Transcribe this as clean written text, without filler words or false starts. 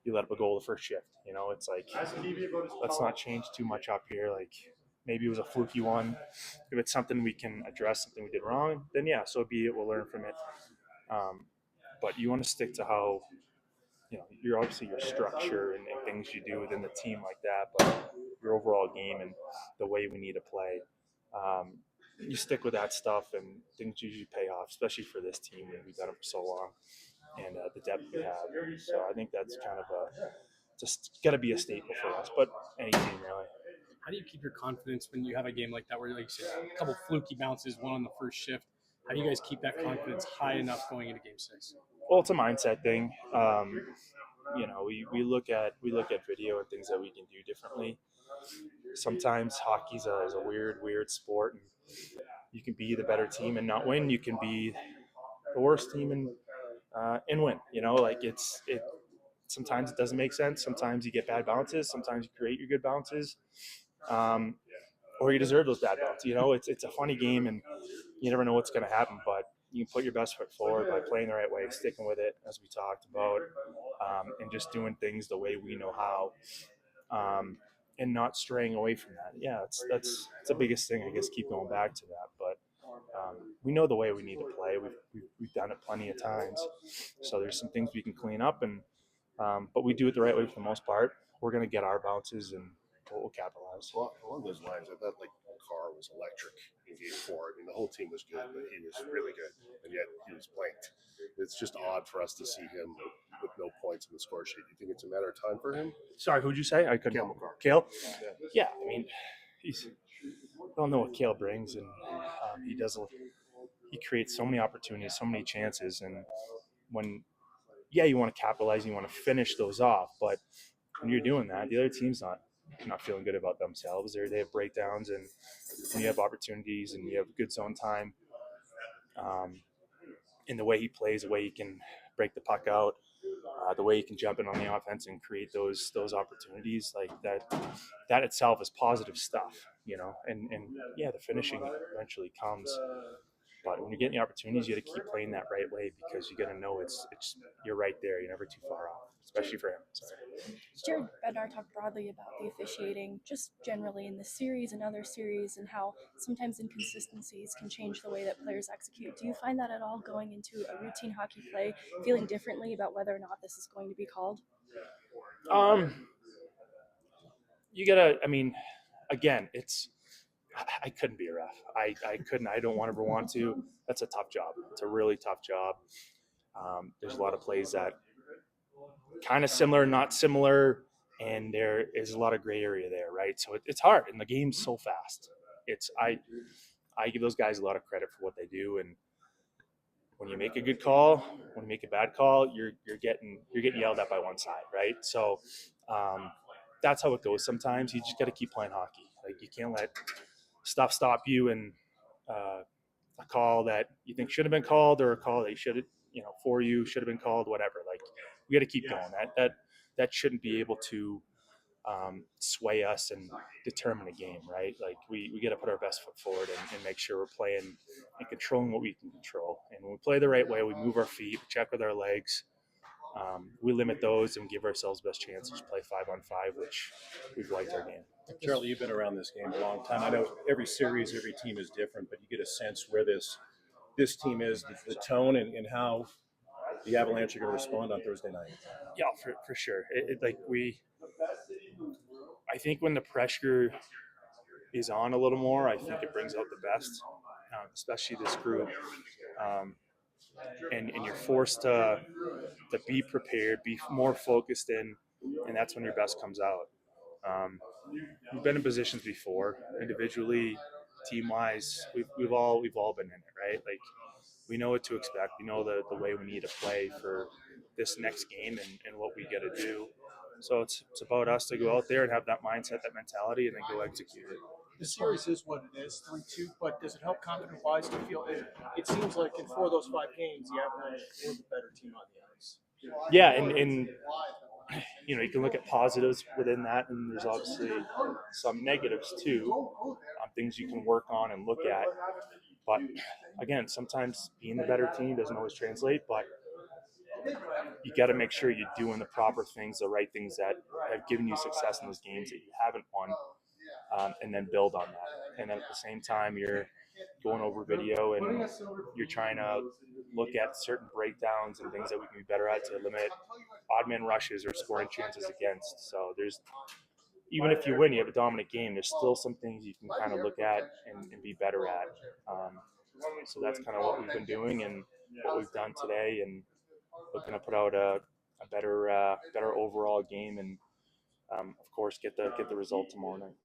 you let up a goal the first shift. It's like, let's not change too much up here. Like, maybe it was a fluky one. If it's something we can address, something we did wrong, then yeah, so be it. We'll learn from it. But you want to stick to how, you're obviously your structure and things you do within the team like that, but your overall game and the way we need to play. You stick with that stuff, and things usually pay off, especially for this team. We've done it for so long, and the depth we have. So I think that's kind of just got to be a staple for us, but any team really. How do you keep your confidence when you have a game like that where, like you said, a couple fluky bounces, one on the first shift? How do you guys keep that confidence high enough going into Game 6? Well, it's a mindset thing. We look at video and things that we can do differently. Sometimes hockey's is a weird sport, and you can be the better team and not win. You can be the worst team and win. Like it. Sometimes it doesn't make sense. Sometimes you get bad bounces. Sometimes you create your good bounces, or you deserve those bad bounces. It's a funny game, and you never know what's going to happen. But you can put your best foot forward by playing the right way, sticking with it, as we talked about, and just doing things the way we know how. And not straying away from that. Yeah, that's the biggest thing. I guess keep going back to that, but we know the way we need to play. We've done it plenty of times, so there's some things we can clean up, and but we do it the right way for the most part. We're gonna get our bounces, and we'll capitalize. Well, along those lines, I thought Carr was electric in Game 4. I mean, the whole team was good, but he was really good, and yet he was blanked. It's just odd for us to see him with no points in the score sheet. You think it's a matter of time for him? Sorry, who'd you say? I couldn't. Cale. Yeah, I mean, I don't know what Cale brings, and he does. He creates so many opportunities, so many chances, and when, you want to capitalize, you want to finish those off, but when you're doing that, the other team's not feeling good about themselves. They have breakdowns, and when you have opportunities and you have good zone time, in the way he plays, the way he can break the puck out, the way he can jump in on the offense and create those opportunities, like that itself is positive stuff, and yeah, the finishing eventually comes. But when you're getting the opportunities, you got to keep playing that right way, because you got to know it's you're right there. You're never too far off, especially for him. Jared Bednar talked broadly about the officiating, just generally in this series and other series, and how sometimes inconsistencies can change the way that players execute. Do you find that at all going into a routine hockey play, feeling differently about whether or not this is going to be called? You gotta. I mean, again, I couldn't be a ref. I couldn't. I don't ever want to. That's a tough job. It's a really tough job. There's a lot of plays that kind of similar, not similar, and there is a lot of gray area there, right? So it's hard, and the game's so fast. I give those guys a lot of credit for what they do, and when you make a good call, when you make a bad call, you're getting yelled at by one side, right? So that's how it goes. Sometimes you just got to keep playing hockey. Like, you can't let stuff stop you, and a call that you think should have been called, or a call that you should have, for you should have been called, whatever. Like, we got to keep going. That shouldn't be able to sway us and determine a game, right? Like, we got to put our best foot forward and make sure we're playing and controlling what we can control. And when we play the right way, we move our feet, we check with our legs. We limit those and give ourselves best chances to play 5-on-5, which we've liked our game. Charlie, you've been around this game a long time. I know every series, every team is different, but you get a sense where this team is, the tone, and how the Avalanche are going to respond on Thursday night. Yeah, for sure. I think when the pressure is on a little more, I think it brings out the best, especially this group. And you're forced to be prepared, be more focused in, and that's when your best comes out. We've been in positions before, individually, team-wise. We've all been in it, right? Like, we know what to expect. We know the way we need to play for this next game and what we got to do. So it's about us to go out there and have that mindset, that mentality, and then go execute it. The series is what it is, 3-2, but does it help confidence-wise to feel it seems like in 4 of those 5 games, the Avalanche were the better team on the ice? Yeah, and you can look at positives within that, and there's obviously some negatives too, things you can work on and look at. But again, sometimes being the better team doesn't always translate, but you got to make sure you're doing the proper things, the right things that have given you success in those games that you haven't won, and then build on that. And then at the same time, you're going over video and you're trying to look at certain breakdowns and things that we can be better at to limit odd man rushes or scoring chances against. So there's, even if you win, you have a dominant game, there's still some things you can kind of look at and be better at. So that's kind of what we've been doing and what we've done today, and looking to put out a better overall game, and of course get the result tomorrow night.